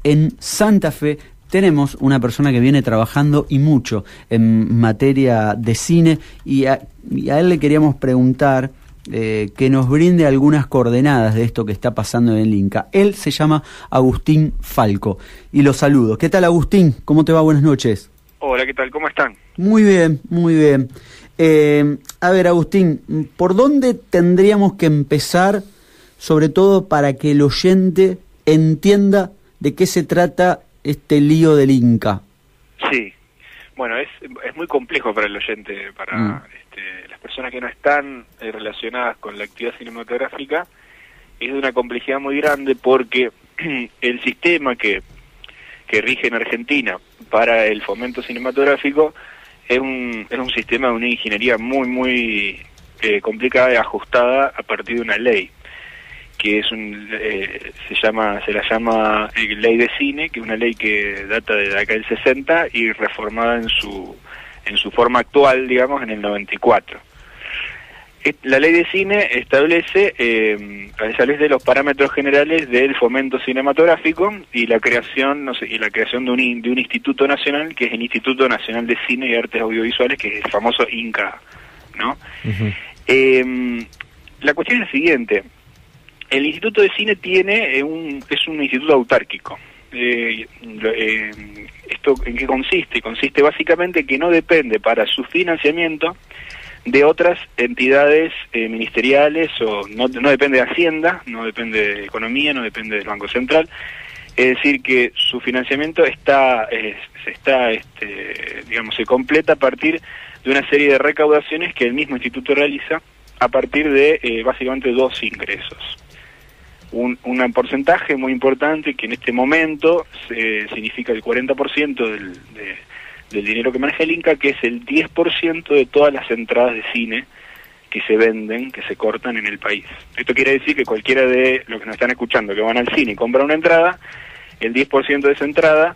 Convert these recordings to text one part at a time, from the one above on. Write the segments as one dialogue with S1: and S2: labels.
S1: en Santa Fe tenemos una persona que viene trabajando y mucho en materia de cine, y a él le queríamos preguntar que nos brinde algunas coordenadas de esto que está pasando en el Inca. Él se llama Agustín Falco y lo saludo. ¿Qué tal, Agustín? ¿Cómo te va? Buenas noches.
S2: Hola, ¿qué tal? ¿Cómo están?
S1: Muy bien, muy bien. A ver, Agustín, ¿por dónde tendríamos que empezar, sobre todo para que el oyente entienda de qué se trata este lío del Inca?
S2: Sí, bueno, es muy complejo para el oyente, para las personas que no están relacionadas con la actividad cinematográfica. Es de una complejidad muy grande porque el sistema que rige en Argentina para el fomento cinematográfico es un sistema de una ingeniería muy complicada y ajustada a partir de una ley que es se la llama Ley de Cine, que es una ley que data de la década del 60 y reformada en su forma actual, digamos, en el 94. La Ley de Cine establece los parámetros generales del fomento cinematográfico y la creación de un instituto nacional, que es el Instituto Nacional de Cine y Artes Audiovisuales, que es el famoso INCA, ¿no? Uh-huh. La cuestión es la siguiente. El Instituto de Cine es un instituto autárquico. ¿Esto en qué consiste? Consiste básicamente que no depende para su financiamiento de otras entidades ministeriales, o no depende de Hacienda, no depende de Economía, no depende del Banco Central. Es decir, que su financiamiento se completa a partir de una serie de recaudaciones que el mismo instituto realiza a partir de básicamente dos ingresos. Un porcentaje muy importante que en este momento significa el 40% del dinero que maneja el Inca, que es el 10% de todas las entradas de cine que se venden, que se cortan en el país. Esto quiere decir que cualquiera de los que nos están escuchando que van al cine y compran una entrada, el 10% de esa entrada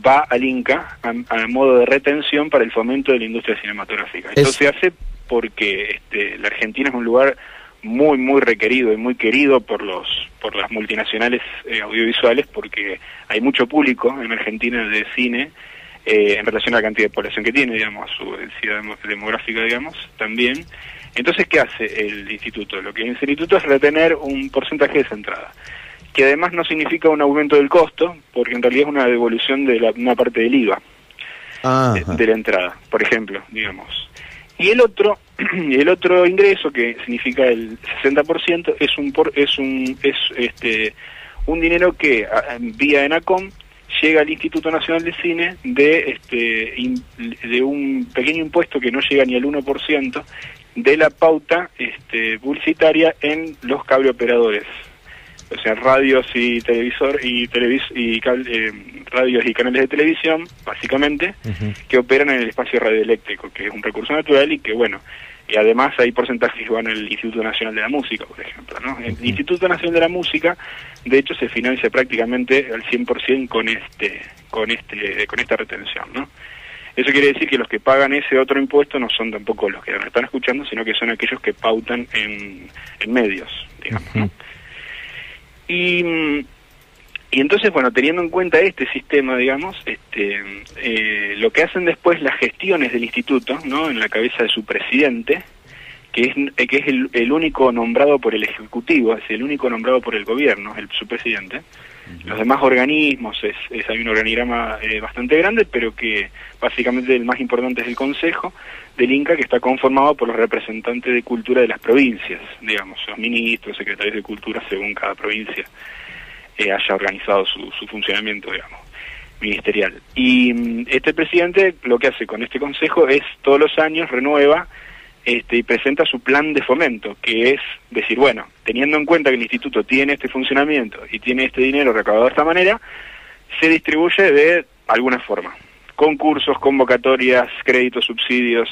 S2: va al Inca a modo de retención para el fomento de la industria cinematográfica. Esto se hace porque la Argentina es un lugar muy requerido y muy querido por las multinacionales audiovisuales, porque hay mucho público en Argentina de cine en relación a la cantidad de población que tiene, digamos, su densidad demográfica, digamos, también. Entonces, ¿qué hace el instituto? Lo que hace el instituto es retener un porcentaje de esa entrada, que además no significa un aumento del costo, porque en realidad es una devolución de una parte del IVA de la entrada, por ejemplo, digamos. Y el otro ingreso, que significa el 60%, es un dinero que vía ENACOM llega al Instituto Nacional de Cine de un pequeño impuesto que no llega ni al 1% de la pauta publicitaria en los cableoperadores, o sea, radios y radios y canales de televisión, básicamente, uh-huh, que operan en el espacio radioeléctrico, que es un recurso natural y que, bueno, y además hay porcentajes que van al Instituto Nacional de la Música, por ejemplo, ¿no? El Instituto Nacional de la Música, de hecho, se financia prácticamente al 100% con esta retención, ¿no? Eso quiere decir que los que pagan ese otro impuesto no son tampoco los que nos están escuchando, sino que son aquellos que pautan en medios, digamos, ¿no? Y entonces, bueno, teniendo en cuenta este sistema, digamos, lo que hacen después las gestiones del instituto, ¿no?, en la cabeza de su presidente, que es el único nombrado por el Ejecutivo, es el único nombrado por el gobierno, su presidente. Los demás organismos, hay un organigrama bastante grande, pero que básicamente el más importante es el Consejo del Inca, que está conformado por los representantes de cultura de las provincias, digamos, los ministros, secretarios de cultura, según cada provincia haya organizado su funcionamiento, digamos, ministerial. Y este presidente lo que hace con este consejo es, todos los años, renueva y presenta su plan de fomento, que es decir, bueno, teniendo en cuenta que el instituto tiene este funcionamiento y tiene este dinero recaudado de esta manera, se distribuye de alguna forma. Concursos, convocatorias, créditos, subsidios,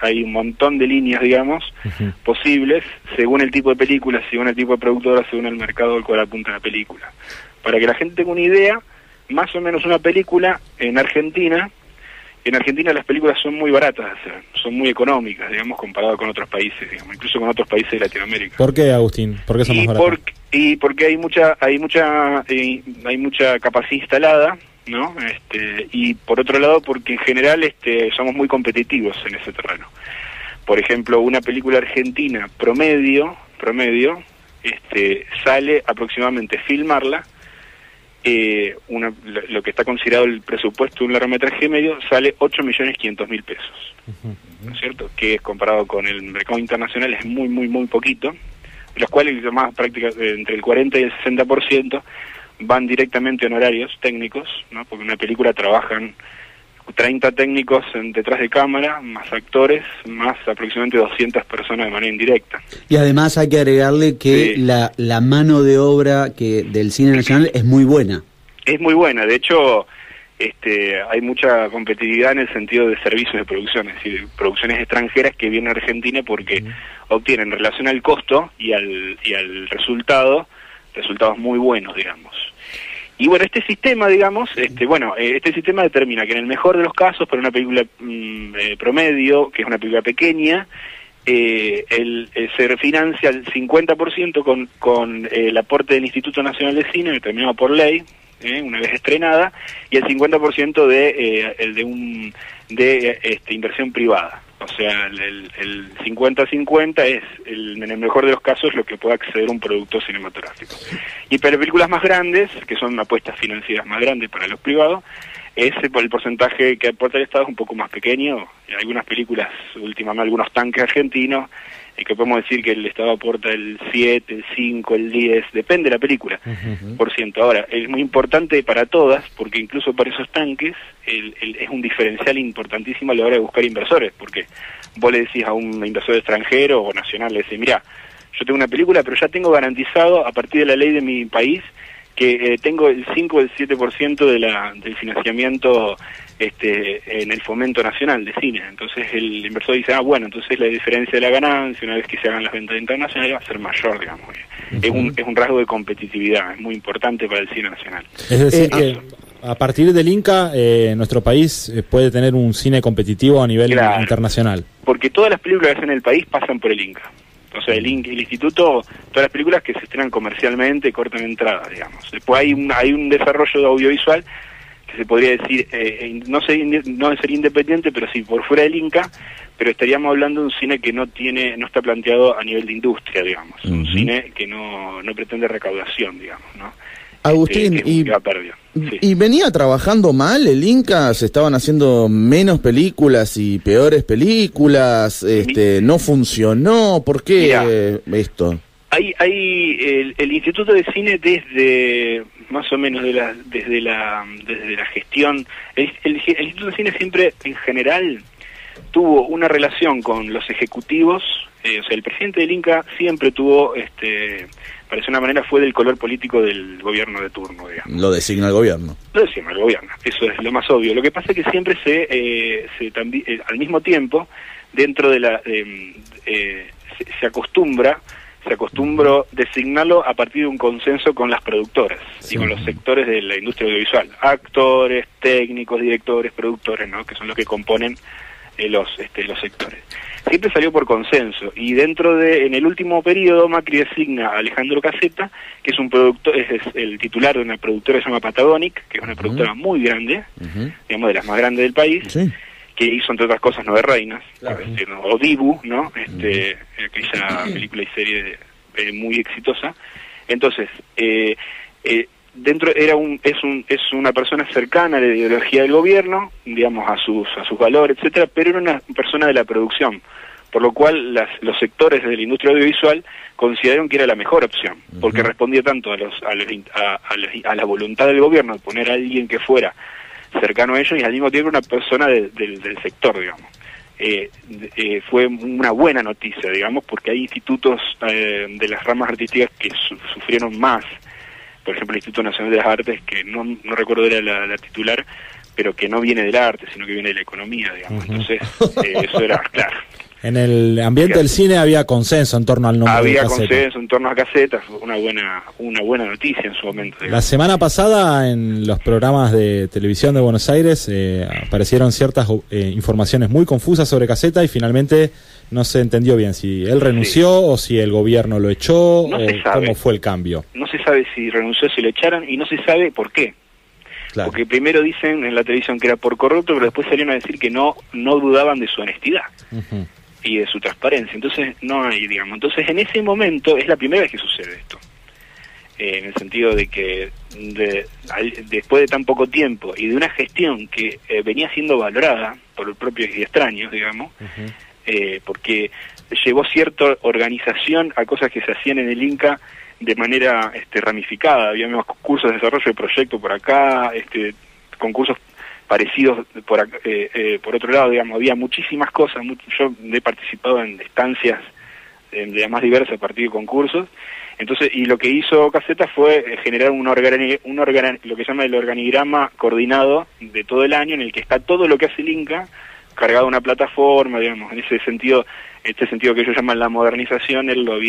S2: hay un montón de líneas, digamos, uh-huh, posibles, según el tipo de película, según el tipo de productora, según el mercado al cual apunta la película. Para que la gente tenga una idea, más o menos una película en Argentina En Argentina las películas son muy baratas de hacer, son muy económicas, digamos, comparado con otros países, digamos, incluso con otros países de Latinoamérica.
S3: ¿Por qué, Agustín? ¿Por qué son más baratas?
S2: Porque hay mucha capacidad instalada, ¿no? Y por otro lado, porque en general somos muy competitivos en ese terreno. Por ejemplo, una película argentina promedio sale aproximadamente filmarla, lo que está considerado el presupuesto de un largometraje medio sale 8.500.000 pesos, ¿no es cierto? Que comparado con el mercado internacional es muy, muy, muy poquito, de los cuales más prácticamente entre el 40 y el 60% van directamente a honorarios técnicos, ¿no? Porque en una película trabajan 30 técnicos detrás de cámara, más actores, más aproximadamente 200 personas de manera indirecta.
S1: Y además hay que agregarle que la mano de obra del cine nacional es muy buena.
S2: Es muy buena, de hecho hay mucha competitividad en el sentido de servicios de producción, es decir, producciones extranjeras que vienen a Argentina porque obtienen en relación al costo y al resultados muy buenos, digamos. Y bueno, este sistema, digamos, este sistema determina que en el mejor de los casos, para una película promedio, que es una película pequeña, se refinancia el 50% con el aporte del Instituto Nacional de Cine, determinado por ley, una vez estrenada, y el 50% de inversión privada. O sea, el 50-50 es, en el mejor de los casos, lo que puede acceder un producto cinematográfico. Y para películas más grandes, que son apuestas financieras más grandes para los privados, el porcentaje que aporta el Estado es un poco más pequeño. En algunas películas, últimamente algunos tanques argentinos, que podemos decir que el Estado aporta el 7, el 5, el 10, depende de la película, por ciento. Ahora, es muy importante para todas, porque incluso para esos tanques es un diferencial importantísimo a la hora de buscar inversores, porque vos le decís a un inversor extranjero o nacional, le decís, mirá, yo tengo una película, pero ya tengo garantizado, a partir de la ley de mi país, que tengo el 5 o el 7% del financiamiento en el fomento nacional de cine. Entonces el inversor dice, bueno, entonces la diferencia de la ganancia, una vez que se hagan las ventas internacionales, va a ser mayor, digamos. Es un rasgo de competitividad, es muy importante para el cine nacional.
S3: Es decir, que a partir del Inca, nuestro país puede tener un cine competitivo a nivel internacional.
S2: Porque todas las películas en el país pasan por el Inca. O sea, el instituto, todas las películas que se estrenan comercialmente cortan entradas, digamos. Después hay un desarrollo de audiovisual que se podría decir, no de ser independiente, pero sí por fuera del Inca, pero estaríamos hablando de un cine que no está planteado a nivel de industria, digamos. Un cine que no pretende recaudación, digamos, ¿no?
S4: Agustín, ¿y venía trabajando mal el Inca? ¿Se estaban haciendo menos películas y peores películas? ¿No funcionó? ¿Por qué esto?
S2: El Instituto de Cine desde más o menos desde la gestión, el Instituto de Cine siempre en general tuvo una relación con los ejecutivos, o sea, el presidente del Inca siempre tuvo, parece una manera, fue del color político del gobierno de turno, digamos.
S4: Lo designa el gobierno.
S2: Lo designa el gobierno, eso es lo más obvio. Lo que pasa es que siempre al mismo tiempo, dentro de se acostumbró designarlo a partir de un consenso con las productoras y con los sectores de la industria audiovisual, actores, técnicos, directores, productores, ¿no? Que son los que componen los sectores. Siempre salió por consenso, y en el último periodo Macri designa a Alejandro Caseta, que es un productor, es el titular de una productora que se llama Patagonic, que es una productora muy grande, digamos de las más grandes del país, que hizo entre otras cosas Nueve Reinas, o Dibu, ¿no? Aquella película y serie muy exitosa. Entonces, es una persona cercana a la ideología del gobierno, digamos, a sus valores, etcétera, pero era una persona de la producción, por lo cual los sectores de la industria audiovisual consideraron que era la mejor opción, porque respondía tanto a la voluntad del gobierno de poner a alguien que fuera cercano a ellos y al mismo tiempo una persona del sector, digamos. Fue una buena noticia, digamos, porque hay institutos de las ramas artísticas que sufrieron más. Por ejemplo, el Instituto Nacional de las Artes, que no recuerdo era la titular, pero que no viene del arte, sino que viene de la economía, digamos. Entonces, eso era, claro.
S3: En el ambiente del cine había consenso en torno al nombre de Caseta.
S2: Había consenso en torno a Caseta, fue una buena noticia en su momento. Digamos.
S3: La semana pasada en los programas de televisión de Buenos Aires aparecieron ciertas informaciones muy confusas sobre Caseta y finalmente no se entendió bien si él renunció o si el gobierno lo echó o cómo fue el cambio.
S2: No se sabe si renunció, si lo echaron y no se sabe por qué. Claro. Porque primero dicen en la televisión que era por corrupto, pero después salieron a decir que no dudaban de su honestidad. Y de su transparencia, entonces no hay, digamos, entonces en ese momento es la primera vez que sucede esto, en el sentido de que después de tan poco tiempo y de una gestión que venía siendo valorada por los propios y extraños, digamos, porque llevó cierta organización a cosas que se hacían en el Inca de manera ramificada, había más cursos de desarrollo de proyecto por acá, concursos parecidos por otro lado, digamos, había muchísimas cosas. Yo he participado en estancias de las más diversas a partir de concursos, entonces, y lo que hizo Caseta fue generar lo que se llama el organigrama coordinado de todo el año, en el que está todo lo que hace el Inca cargado a una plataforma, digamos, en ese sentido, este sentido que ellos llaman la modernización, él lo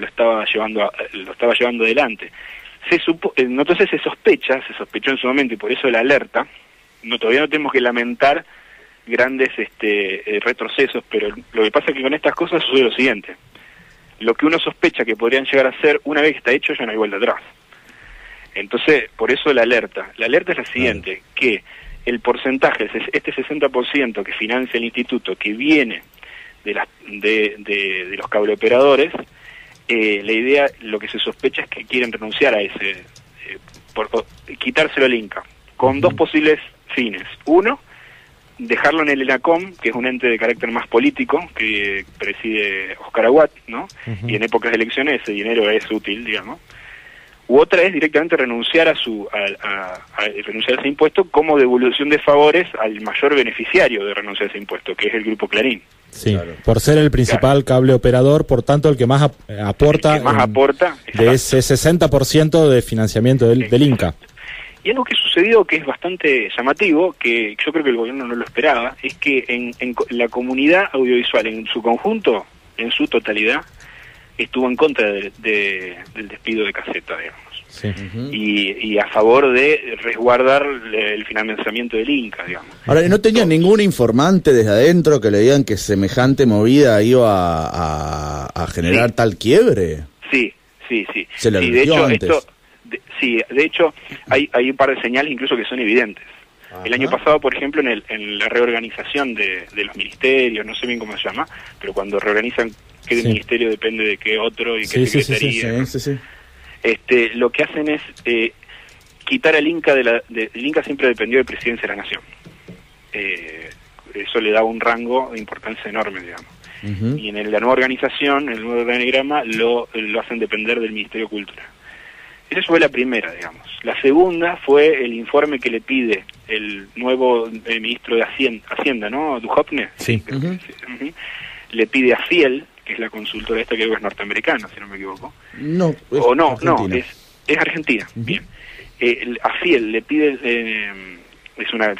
S2: estaba llevando adelante. Entonces se sospechó en su momento, y por eso la alerta. Todavía no tenemos que lamentar grandes retrocesos, pero lo que pasa es que con estas cosas sucede lo siguiente: lo que uno sospecha que podrían llegar a ser, una vez que está hecho, ya no hay vuelta atrás. Entonces, por eso la alerta es la siguiente, que el porcentaje, este 60% que financia el instituto, que viene de los cableoperadores, la idea, lo que se sospecha es que quieren renunciar a ese, quitárselo al Inca, con dos posibles fines. Uno, dejarlo en el ENACOM, que es un ente de carácter más político, que preside Oscar Aguat, ¿no? Y en épocas de elecciones ese dinero es útil, digamos. U otra es directamente renunciar a ese impuesto como devolución de favores al mayor beneficiario de renunciar a ese impuesto, que es el Grupo Clarín.
S3: Sí, claro. Por ser el principal cable operador, por tanto el que más aporta, de ese 60% de financiamiento del Inca.
S2: Y algo que sucedió que es bastante llamativo, que yo creo que el gobierno no lo esperaba, es que en la comunidad audiovisual en su conjunto, en su totalidad, estuvo en contra del despido de Caseta, digamos. Sí. Y a favor de resguardar el financiamiento del Inca, digamos.
S4: Ahora, ¿no tenía ningún informante desde adentro que le digan que semejante movida iba a generar tal quiebre?
S2: Sí.
S4: Se le advirtió antes.
S2: De hecho, hay un par de señales incluso que son evidentes. Ajá. El año pasado, por ejemplo, en la reorganización de los ministerios, no sé bien cómo se llama, pero cuando reorganizan qué ministerio depende de qué otro y qué secretaría. Sí. Lo que hacen es quitar al Inca el Inca siempre dependió de Presidencia de la Nación. Eso le da un rango de importancia enorme, digamos. Y en la nueva organización, el nuevo organigrama, lo hacen depender del Ministerio de Cultura. Esa fue la primera, digamos. La segunda fue el informe que le pide el nuevo ministro de Hacienda, ¿no? Duhovne.
S3: Sí.
S2: Le pide a Fiel, que es la consultora esta, que creo que es norteamericana, si no me equivoco.
S4: No,
S2: es Argentina. Bien. A Fiel le pide, es una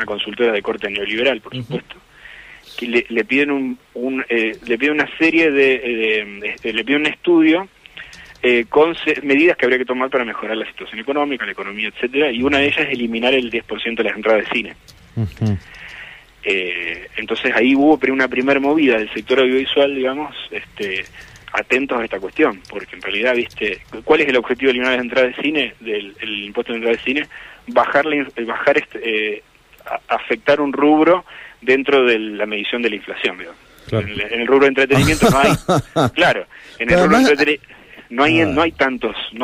S2: consultora de corte neoliberal, por supuesto, que le piden le piden una serie le piden un estudio con medidas que habría que tomar para mejorar la situación económica, la economía, etcétera, y una de ellas es eliminar el 10% de las entradas de cine. Entonces ahí hubo una primera movida del sector audiovisual, digamos, atentos a esta cuestión, porque en realidad, ¿cuál es el objetivo de eliminar las entradas de cine, el impuesto de entradas de cine? Afectar un rubro dentro de la medición de la inflación, digamos. Claro. En el rubro de entretenimiento no hay, claro, en el rubro de entretenimiento no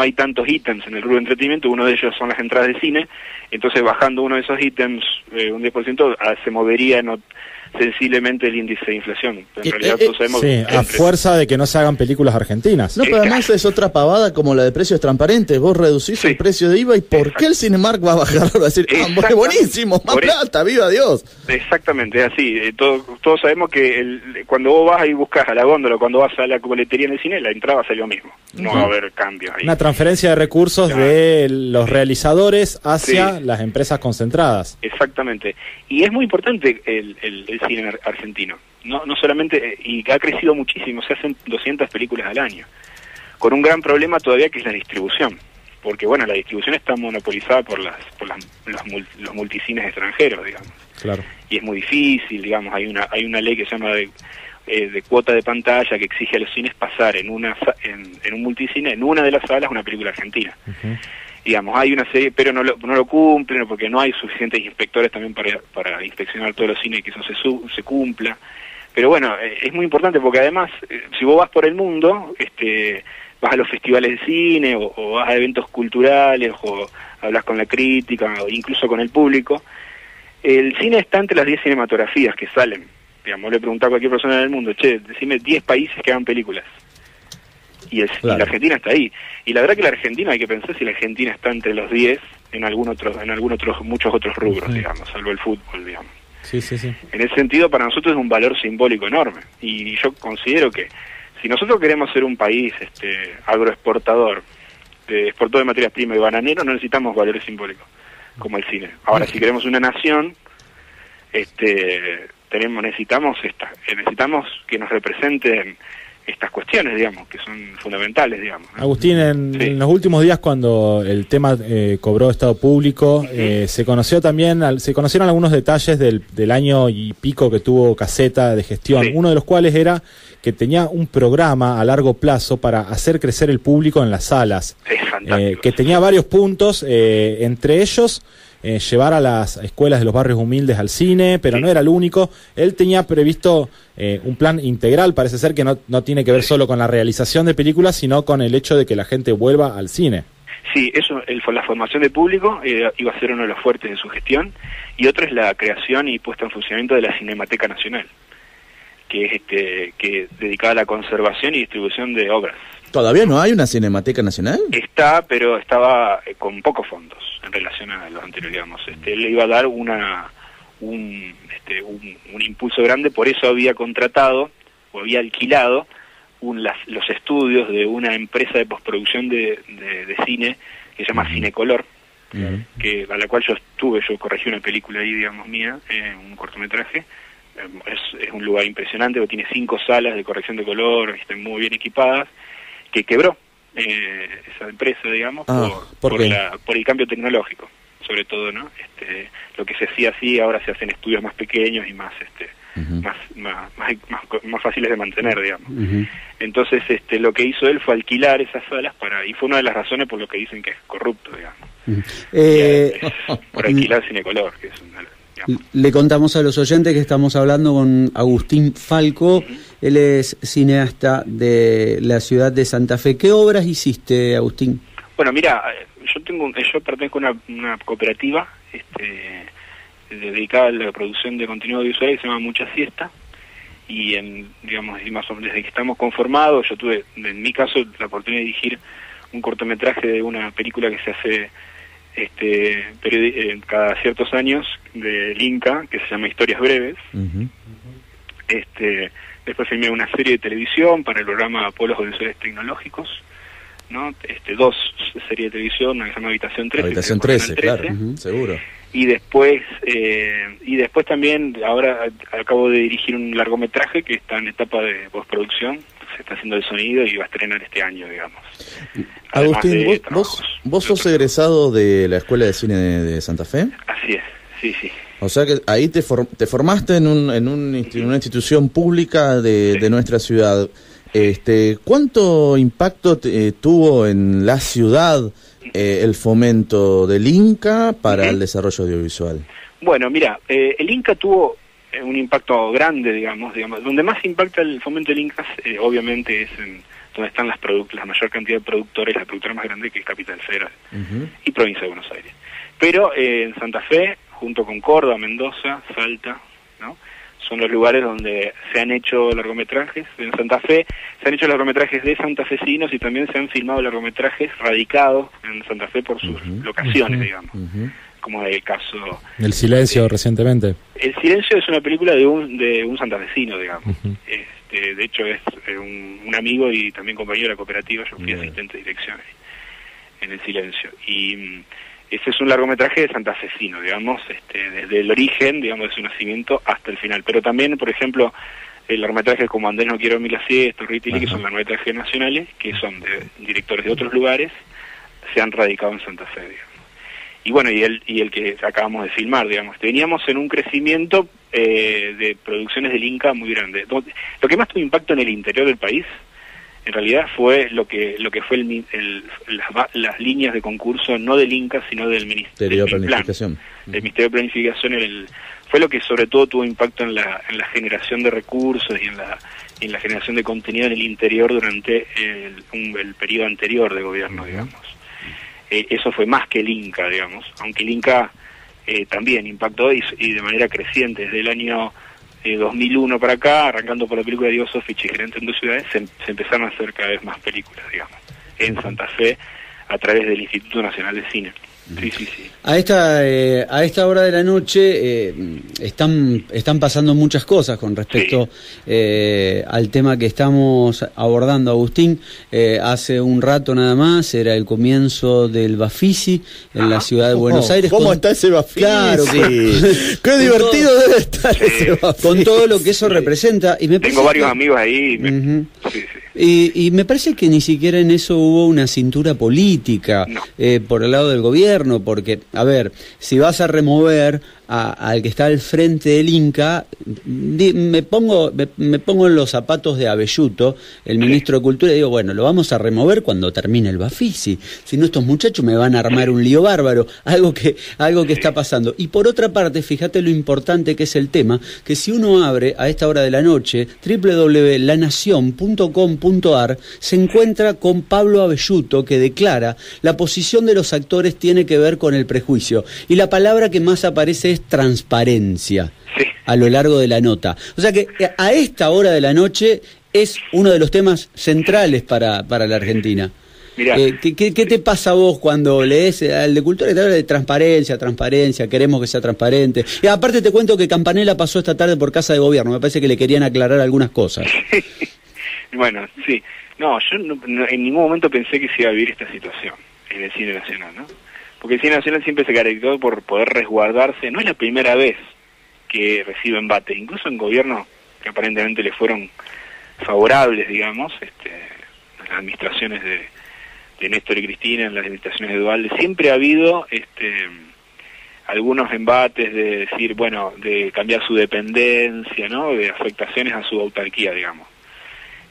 S2: hay tantos ítems en el rubro de entretenimiento. Uno de ellos son las entradas de cine. Entonces, bajando uno de esos ítems un 10%, se sensiblemente el índice de inflación. En realidad todos sabemos
S3: a fuerza de que no se hagan películas argentinas.
S4: No, pero además es otra pavada como la de precios transparentes. Vos reducís el precio de IVA y ¿por qué el Cinemark va a bajar? Va a decir, ¡ah, buenísimo! ¡Más plata! ¡Viva Dios!
S2: Exactamente, es así. Todos sabemos que cuando vos vas y buscas a la góndola, cuando vas a la boletería en el cine, la entrada va a ser lo mismo. No va a haber cambios ahí. Una
S3: transferencia de recursos de los realizadores hacia las empresas concentradas.
S2: Exactamente. Y es muy importante el cine argentino. No solamente, y ha crecido muchísimo, se hacen 200 películas al año, con un gran problema todavía que es la distribución, porque bueno, la distribución está monopolizada por los multicines extranjeros, digamos.
S3: Claro.
S2: Y es muy difícil, digamos, hay una ley que se llama de cuota de pantalla que exige a los cines pasar en un multicine, en una de las salas, una película argentina. Digamos, hay una serie, pero no lo cumplen porque no hay suficientes inspectores también para inspeccionar todos los cines y que eso se cumpla. Pero bueno, es muy importante porque además, si vos vas por el mundo, vas a los festivales de cine o vas a eventos culturales o hablas con la crítica o incluso con el público, el cine está entre las 10 cinematografías que salen. Digamos, le preguntaba a cualquier persona del mundo, decime 10 países que hagan películas. Y la Argentina está ahí. Y la verdad que la Argentina, hay que pensar si la Argentina está entre los 10 muchos otros rubros, digamos, salvo el fútbol, digamos.
S3: Sí.
S2: En ese sentido, para nosotros es un valor simbólico enorme. Y yo considero que si nosotros queremos ser un país agroexportador, exportador de materias primas y bananero, no necesitamos valores simbólicos, como el cine. Ahora, si queremos una nación, necesitamos que nos representen estas cuestiones, digamos, que son fundamentales, digamos, ¿no?
S3: Agustín, en los últimos días, cuando el tema cobró estado público, se conocieron algunos detalles del año y pico que tuvo Caseta de gestión, uno de los cuales era que tenía un programa a largo plazo para hacer crecer el público en las salas, que tenía varios puntos, entre ellos llevar a las escuelas de los barrios humildes al cine, pero no era el único. Él tenía previsto un plan integral, parece ser que no tiene que ver solo con la realización de películas, sino con el hecho de que la gente vuelva al cine.
S2: Sí, la formación de público iba a ser uno de los fuertes de su gestión, y otro es la creación y puesta en funcionamiento de la Cinemateca Nacional, que es dedicada a la conservación y distribución de obras.
S4: ¿Todavía no hay una Cinemateca Nacional?
S2: Está, pero estaba con pocos fondos en relación a los anteriores, digamos. Él le iba a dar un impulso grande, por eso había contratado o había alquilado los estudios de una empresa de postproducción de cine que se llama Cinecolor, a la cual yo corregí una película ahí, digamos, mía, un cortometraje. Es un lugar impresionante, porque tiene 5 salas de corrección de color, están muy bien equipadas, que quebró esa empresa, digamos, por el cambio tecnológico, sobre todo, ¿no? Lo que se hacía así, ahora se hacen estudios más pequeños y más fáciles de mantener, digamos. Entonces, lo que hizo él fue alquilar esas salas y fue una de las razones por lo que dicen que es corrupto, digamos. Por alquilar Cinecolor, que es una...
S1: Le contamos a los oyentes que estamos hablando con Agustín Falco. Él es cineasta de la ciudad de Santa Fe. ¿Qué obras hiciste, Agustín?
S2: Bueno, mira, yo pertenezco a una cooperativa dedicada a la producción de contenido audiovisual que se llama Mucha Siesta, y más o menos desde que estamos conformados, yo tuve, en mi caso, la oportunidad de dirigir un cortometraje de una película que se hace cada ciertos años del Inca, que se llama Historias Breves. Después filmé una serie de televisión para el programa Polos Audiovisuales Tecnológicos, ¿no? 2 series de televisión, una que se llama Habitación 13.
S4: Habitación 13, claro, seguro.
S2: Y después también, ahora acabo de dirigir un largometraje que está en etapa de postproducción, se está haciendo el sonido y va a estrenar este año, digamos.
S4: Agustín, ¿vos sos egresado de la Escuela de Cine de Santa Fe?
S2: Así es, sí.
S4: O sea que ahí te formaste en una institución pública de nuestra ciudad. ¿Cuánto impacto tuvo en la ciudad el fomento del Inca para el desarrollo audiovisual?
S2: Bueno, mira, el Inca tuvo un impacto grande, digamos, donde más impacta el fomento del Inca, obviamente es donde están la mayor cantidad de productores, la productora más grande, que es Capital Federal y Provincia de Buenos Aires. Pero en Santa Fe, junto con Córdoba, Mendoza, Salta, ¿no? son los lugares donde se han hecho largometrajes. En Santa Fe se han hecho largometrajes de santafesinos y también se han filmado largometrajes radicados en Santa Fe por sus locaciones, digamos. Como el caso...
S3: El Silencio, recientemente.
S2: El Silencio es una película de un santafesino, digamos. De hecho es un amigo y también compañero de la cooperativa. Yo fui asistente de dirección en El Silencio. Y ese es un largometraje de santafesino, digamos, desde el origen, digamos, de su nacimiento hasta el final. Pero también, por ejemplo, el largometraje como Andrés no quiero mil la siesta, Ritili, que son largometrajes nacionales, que son de directores de otros lugares, se han radicado en Santa Fe, digamos. Y bueno, y el que acabamos de filmar, digamos. Veníamos en un crecimiento de producciones del Inca muy grande. Lo que más tuvo impacto en el interior del país, en realidad, fue lo que fue las líneas de concurso, no del Inca, sino del Ministerio de Planificación. Del Ministerio de Planificación, fue lo que sobre todo tuvo impacto en la generación de recursos y en la generación de contenido en el interior durante el periodo anterior de gobierno, digamos. Eso fue más que el Inca, digamos, aunque el Inca también impactó y de manera creciente desde el año 2001 para acá, arrancando por la película de Diego Sofich y Gerente en 2 ciudades, se empezaron a hacer cada vez más películas, digamos, en Santa Fe a través del Instituto Nacional de Cine. Sí.
S1: A esta hora de la noche están pasando muchas cosas con respecto al tema que estamos abordando, Agustín. Hace un rato nada más era el comienzo del Bafisi en la ciudad de Buenos Aires.
S4: ¿Cómo está ese Bafisi?
S1: Claro,
S4: qué divertido debe estar ese Bafisi.
S1: Con todo lo que eso representa. Y
S2: tengo varios amigos ahí.
S1: Y me parece que ni siquiera en eso hubo una cintura política por el lado del gobierno, porque, a ver, si vas a remover al que está al frente del Inca, me pongo en los zapatos de Abelluto, el ministro de Cultura, y digo, bueno, lo vamos a remover cuando termine el Bafisi, si no estos muchachos me van a armar un lío bárbaro, algo que está pasando. Y por otra parte, fíjate lo importante que es el tema, que si uno abre a esta hora de la noche www.lanacion.com.ar, se encuentra con Pablo Abelluto, que declara: la posición de los actores tiene que ver con el prejuicio, y la palabra que más aparece es transparencia a lo largo de la nota. O sea que a esta hora de la noche es uno de los temas centrales para la Argentina. ¿Qué te pasa a vos cuando lees al de Cultura, que te habla de transparencia, queremos que sea transparente? Y aparte te cuento que Campanella pasó esta tarde por Casa de Gobierno, me parece que le querían aclarar algunas cosas.
S2: Bueno, sí. No, yo en ningún momento pensé que se iba a vivir esta situación en el cine nacional, ¿no? Porque el cine nacional siempre se caracterizó por poder resguardarse. No es la primera vez que recibe embate, incluso en gobiernos que aparentemente le fueron favorables, digamos, en las administraciones de Néstor y Cristina, en las administraciones de Duhalde, siempre ha habido algunos embates de decir, bueno, de cambiar su dependencia, ¿no? De afectaciones a su autarquía, digamos.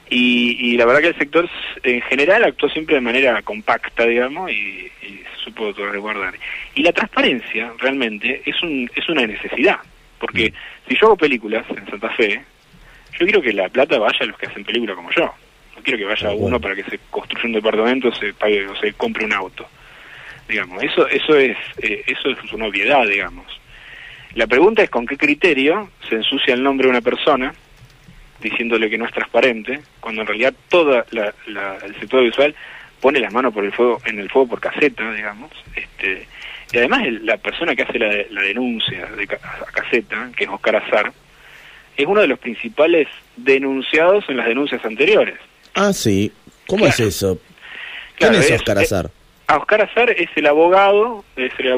S2: Y la verdad que el sector en general actuó siempre de manera compacta, digamos, y supo resguardar. Y la transparencia realmente es una necesidad, porque si yo hago películas en Santa Fe, yo quiero que la plata vaya a los que hacen películas como yo. No quiero que vaya uno para que se construya un departamento, se pague o se compre un auto. Digamos, eso es una obviedad, digamos. La pregunta es con qué criterio se ensucia el nombre de una persona diciéndole que no es transparente, cuando en realidad todo el sector visual pone las manos en el fuego por caseta, digamos, y además la persona que hace la denuncia a caseta, que es Oscar Azar, es uno de los principales denunciados en las denuncias anteriores.
S4: Ah, sí. ¿Cómo es eso? ¿Quién es Oscar Azar?
S2: Oscar Azar es el abogado, era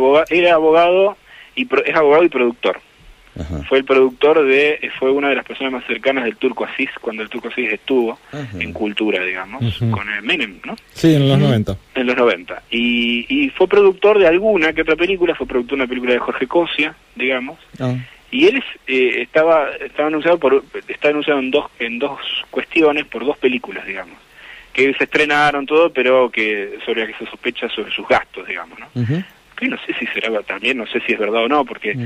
S2: abogado y es abogado y productor. Ajá. Fue el productor fue una de las personas más cercanas del Turco Asís, cuando el Turco Asís estuvo en Cultura, digamos, con el Menem, ¿no?
S3: Sí, en los 90. En
S2: los 90. Y fue productor de alguna que otra película, fue productor de una película de Jorge Cosia, digamos. Y él está anunciado en dos cuestiones por 2 películas, digamos, que se estrenaron todo, pero que sobre las que se sospecha sobre sus gastos, digamos, ¿no? Que no sé si será también, no sé si es verdad o no, porque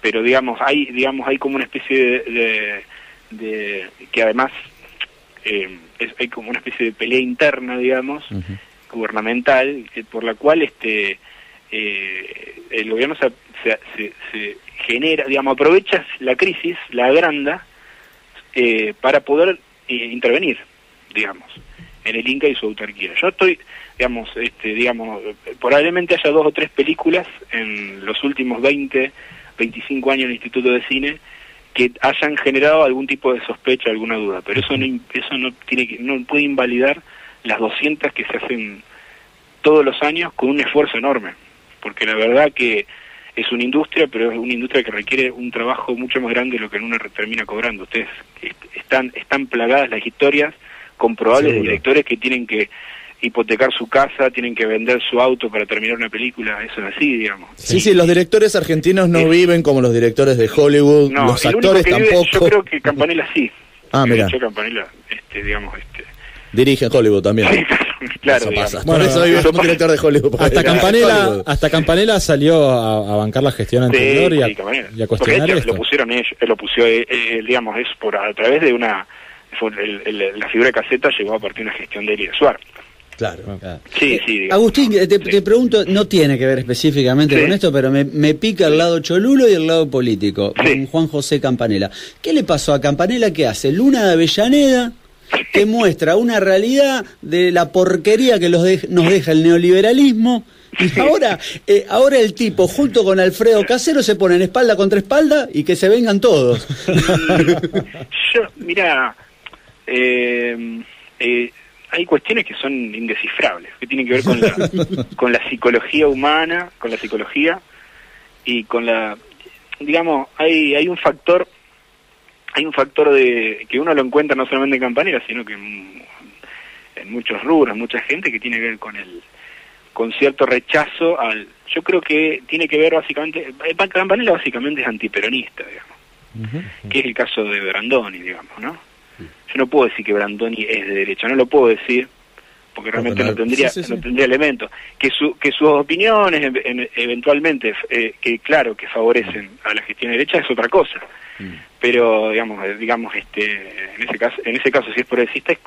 S2: pero digamos hay como una especie de que además hay como una especie de pelea interna, digamos, gubernamental, por la cual el gobierno se genera, digamos, aprovecha la crisis, la agranda, para poder intervenir, digamos, en el Inca y su autarquía. Yo estoy, digamos, probablemente haya 2 o 3 películas en los últimos 20, 25 años en el Instituto de Cine que hayan generado algún tipo de sospecha, alguna duda, pero eso no puede invalidar las 200 que se hacen todos los años con un esfuerzo enorme, porque la verdad que es una industria, pero es una industria que requiere un trabajo mucho más grande de lo que uno termina cobrando. Ustedes están plagadas las historias comprobables de directores que tienen que hipotecar su casa, tienen que vender su auto para terminar una película, eso es así, digamos.
S4: Sí, los directores argentinos no viven como los directores de Hollywood,
S2: no,
S4: los actores tampoco.
S2: Yo creo que Campanella sí.
S4: Mira.
S2: Campanella,
S4: dirige en Hollywood también.
S2: Claro,
S4: eso pasa.
S3: Bueno,
S4: por eso vive como director de Hollywood.
S3: Hasta Campanella salió a bancar la gestión anterior y a cuestionar esto.
S2: Lo pusieron ellos, lo puso, digamos, es a través de la figura de Caseta llegó a partir de una gestión de Elia Suárez.
S4: Claro.
S2: Sí, digamos,
S1: Agustín, te pregunto, no tiene que ver específicamente con esto, pero me pica el lado cholulo y el lado político, con Juan José Campanella. ¿Qué le pasó a Campanella? ¿Qué hace? Luna de Avellaneda, que muestra una realidad de la porquería que nos deja el neoliberalismo, y ahora el tipo, junto con Alfredo Casero, se ponen espalda contra espalda y que se vengan todos.
S2: Mira, hay cuestiones que son indescifrables, que tienen que ver con la psicología humana, con la psicología y con la, digamos, hay un factor de que uno lo encuentra no solamente en Campanella, sino que en muchos rubros, mucha gente, que tiene que ver con cierto rechazo yo creo que tiene que ver básicamente, Campanella básicamente es antiperonista, digamos, que es el caso de Brandoni, digamos, ¿no? Yo no puedo decir que Brandoni es de derecha, no lo puedo decir, porque realmente no tendría elementos. Que sus opiniones eventualmente, que claro, que favorecen a la gestión de derecha es otra cosa. Pero digamos en ese caso si es progresista es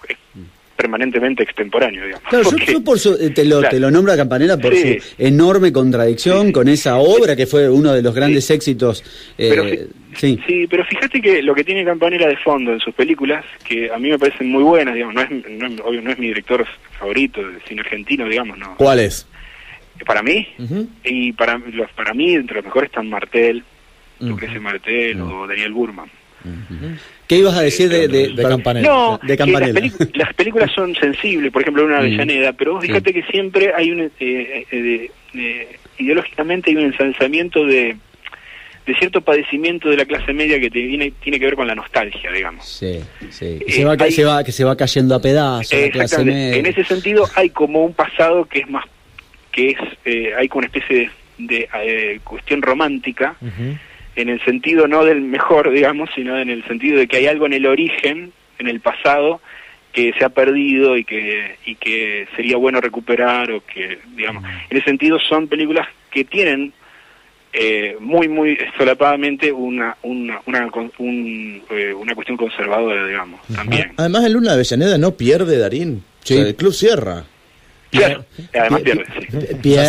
S2: permanentemente extemporáneo, digamos.
S1: Claro, yo te lo nombro a Campanella por su enorme contradicción con esa obra que fue uno de los grandes éxitos.
S2: Pero fíjate que lo que tiene Campanella de fondo en sus películas, que a mí me parecen muy buenas, digamos, obvio no es mi director favorito del cine argentino, digamos, no.
S4: ¿Cuál es?
S2: Para mí, y para mí entre los mejores están Martel, Lucrecia Martel o Daniel Burman.
S1: ¿Qué ibas a decir de Campanella?
S2: No,
S1: de Campanella.
S2: Las películas son sensibles, por ejemplo, una Avellaneda, pero vos fíjate que siempre hay ideológicamente hay un ensalzamiento de cierto padecimiento de la clase media que tiene que ver con la nostalgia, digamos. Sí.
S1: Que se va cayendo a pedazos la clase media.
S2: En ese sentido hay como un pasado que es hay como una especie de cuestión romántica, en el sentido no del mejor, digamos, sino en el sentido de que hay algo en el origen, en el pasado, que se ha perdido y que sería bueno recuperar, o que, digamos, en ese sentido son películas que tienen muy solapadamente una cuestión conservadora, digamos, también.
S4: Además, en Luna de Avellaneda no pierde, Darín. Sí. O sea, el club cierra.
S2: Claro, además pierde,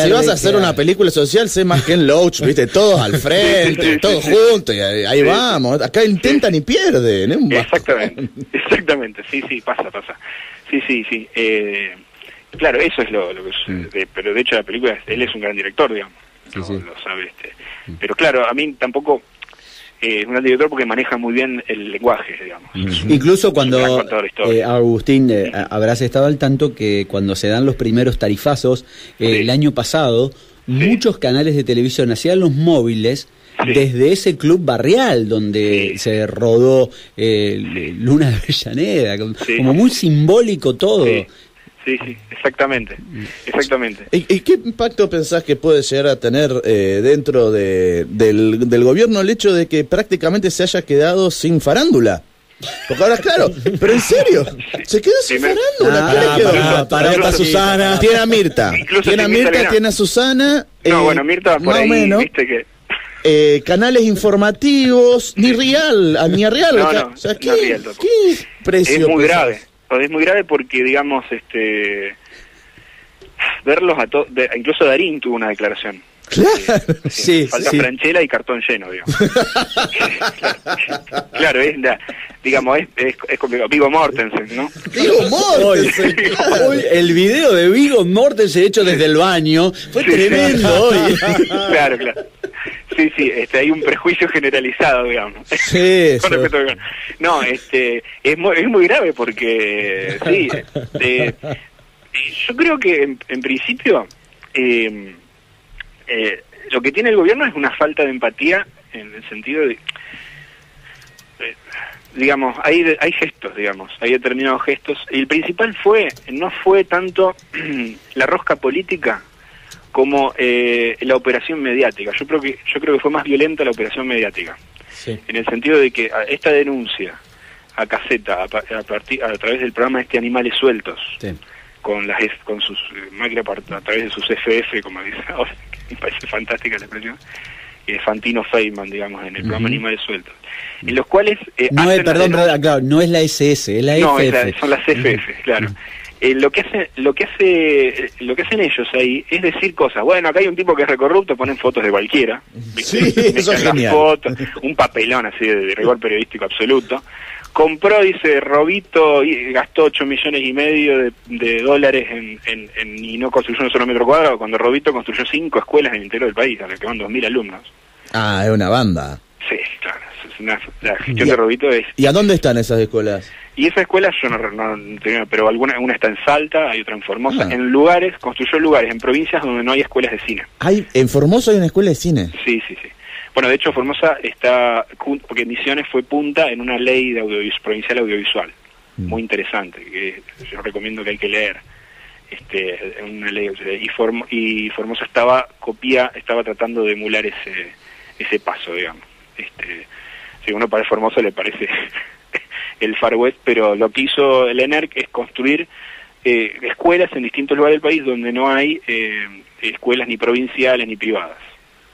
S4: si vas a hacer una película social, sé más que en Loach, viste, todos al frente, todos juntos, y ahí vamos. Acá intentan y pierden.
S2: Exactamente, sí, pasa. Sí. Claro, eso es lo que pero de hecho la película, él es un gran director, digamos, lo sabe. Pero claro, a mí tampoco es un gran director porque maneja muy bien el lenguaje, digamos.
S1: Incluso cuando Agustín, habrás estado al tanto que cuando se dan los primeros tarifazos el año pasado, muchos canales de televisión hacían los móviles desde ese club barrial donde se rodó Luna de Avellaneda, como muy simbólico todo.
S2: Sí, exactamente.
S4: ¿Y qué impacto pensás que puede llegar a tener dentro del gobierno el hecho de que prácticamente se haya quedado sin farándula? Porque ahora, claro, pero en serio, se quedó sin farándula.
S1: Para Susana.
S4: Tiene a Mirta. Tiene a Susana.
S2: Mirta por ahí,
S4: menos.
S2: Viste que...
S4: canales informativos, ni Real.
S2: No,
S4: o sea,
S2: ¿qué
S4: precio?
S2: Es muy grave. Es muy grave porque, digamos, verlos incluso Darín tuvo una declaración.
S4: Claro,
S2: sí. Falta Franchella y cartón lleno, digamos. Claro, es complicado. Viggo Mortensen, ¿no?
S4: Viggo Mortensen.
S1: Hoy el video de Viggo Mortensen hecho desde el baño fue tremendo hoy.
S2: Claro. Sí, hay un prejuicio generalizado, digamos.
S4: Sí,
S2: no, es muy grave porque, sí, yo creo que en principio lo que tiene el gobierno es una falta de empatía en el sentido de, digamos, hay gestos, digamos, hay determinados gestos, y el principal no fue tanto la rosca política como la operación mediática. Yo creo que fue más violenta la operación mediática, sí, en el sentido de que esta denuncia a Caseta a través del programa Animales Sueltos, sí, con sus máquinas a través de sus FF, como dice ahora, que me parece fantástica la expresión, Fantino Feynman, digamos, en el programa Animales Sueltos, en los cuales
S1: no es la SS, es la FF.
S2: Son las FF, claro. Lo que hacen ellos ahí es decir cosas. Bueno, acá hay un tipo que es recorrupto, ponen fotos de cualquiera.
S4: Sí, eso es genial.
S2: Fotos, un papelón así de rigor periodístico absoluto. Compró, dice, Robito, y gastó 8,5 millones de dólares y no construyó un solo metro cuadrado, cuando Robito construyó 5 escuelas en el interior del país, a las que van 2.000 alumnos.
S4: Ah, es una banda.
S2: Sí, claro. La gestión de Robito es...
S4: ¿Y a dónde están esas escuelas?
S2: Y esas escuelas yo no tengo, pero una está en Salta, hay otra en Formosa, construyó lugares en provincias donde no hay escuelas de cine.
S4: ¿En Formosa hay una escuela de cine?
S2: Sí. Bueno, de hecho Formosa está, porque Misiones fue punta en una ley de provincial audiovisual, muy interesante, que yo recomiendo que hay que leer. Una ley, y Formosa estaba tratando de emular ese paso, digamos. Si uno para Formosa le parece el Far West, pero lo que hizo el ENERC es construir escuelas en distintos lugares del país donde no hay escuelas ni provinciales ni privadas,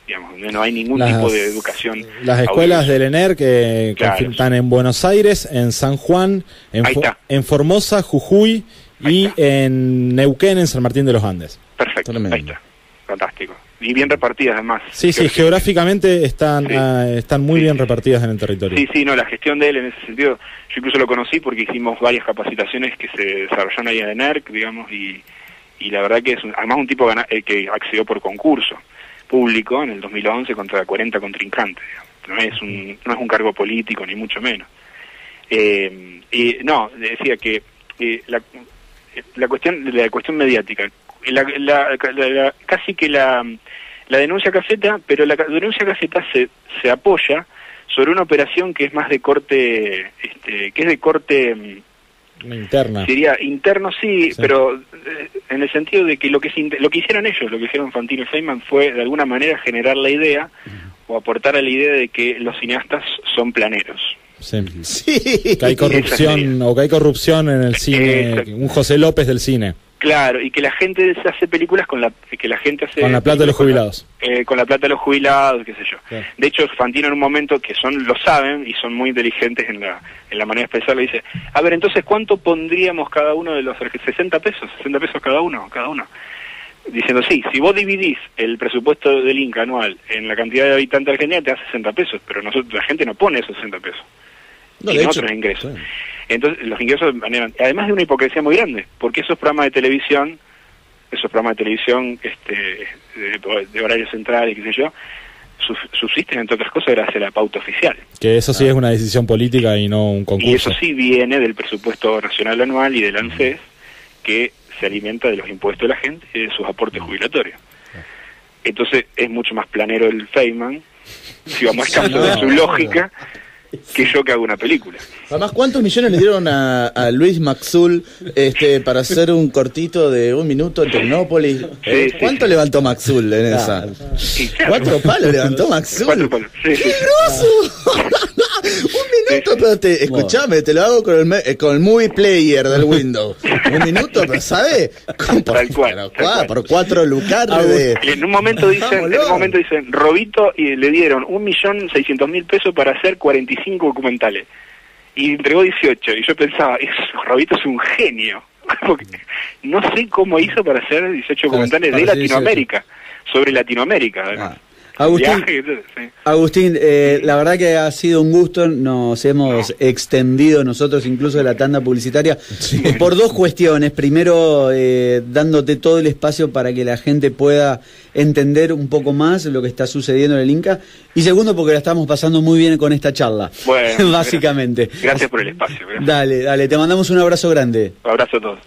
S2: digamos, donde no hay ningún tipo de educación.
S3: Las escuelas del ENERC que están en Buenos Aires, en San Juan, en Formosa, Jujuy y en Neuquén, en San Martín de los Andes.
S2: Perfecto, ahí está, fantástico. Y bien repartidas además.
S3: Sí, geográficamente están muy bien repartidas en el territorio.
S2: Sí, la gestión de él en ese sentido, yo incluso lo conocí porque hicimos varias capacitaciones que se desarrollaron ahí en ENERC, digamos, y la verdad que es además un tipo que accedió por concurso público en el 2011 contra 40 contrincantes, digamos. No es un cargo político ni mucho menos. Decía que la cuestión mediática, casi que la denuncia Caseta, pero la denuncia Caseta se apoya sobre una operación que es más de corte,
S3: interna.
S2: Sería interno, sí, pero en el sentido de que lo que hicieron ellos, lo que hicieron Fantino y Feynman fue de alguna manera generar la idea o aportar a la idea de que los cineastas son planeros.
S3: Sí. Que hay corrupción en el cine, un José López del cine.
S2: Claro, y que la gente se hace películas con la
S3: plata de los jubilados.
S2: Con la plata de los jubilados, qué sé yo.
S3: Claro.
S2: De hecho, Fantino en un momento, lo saben y son muy inteligentes en la manera de expresarlo, dice, a ver, entonces, ¿cuánto pondríamos cada uno de los 60 pesos cada uno? Diciendo, sí, si vos dividís el presupuesto del Inca anual en la cantidad de habitantes de Argentina, te da 60 pesos, pero la gente no pone esos 60 pesos. Tiene otros ingresos. Sí. Entonces, los ingresos además de una hipocresía muy grande, porque esos programas de televisión de horarios centrales, qué sé yo, subsisten, entre otras cosas, gracias a la pauta oficial.
S3: Que eso sí es una decisión política y no un concurso.
S2: Y eso sí viene del presupuesto nacional anual y del ANSES, que se alimenta de los impuestos de la gente y de sus aportes jubilatorios. Entonces, es mucho más planero el Feynman, si vamos al caso de su lógica, que yo que hago una película.
S4: Además, ¿cuántos millones le dieron a Luis Maxul para hacer un cortito de 1 minuto en Tecnópolis? ¿Cuánto levantó Maxul en esa? 4 palos levantó Maxul.
S2: 4 palos.
S4: ¡Qué groso! 1 minuto, pero escuchame, te lo hago con el movie player del Windows. 1 minuto, pero ¿sabes?
S2: Tal cual.
S4: Por 4 lucares.
S2: En un momento dicen, Robito, y le dieron 1.600.000 pesos para hacer 45 documentales. Y entregó 18. Y yo pensaba, Robito es un genio. Porque no sé cómo hizo para hacer 18 documentales de Latinoamérica. sobre Latinoamérica, además.
S1: Agustín, la verdad que ha sido un gusto, nos hemos extendido nosotros incluso de la tanda publicitaria por dos cuestiones. Primero, dándote todo el espacio para que la gente pueda entender un poco más lo que está sucediendo en el Inca, y segundo, porque la estamos pasando muy bien con esta charla,
S2: bueno,
S1: básicamente.
S2: Gracias por el espacio.
S1: Gracias. Dale, te mandamos un abrazo grande.
S2: Un abrazo a todos.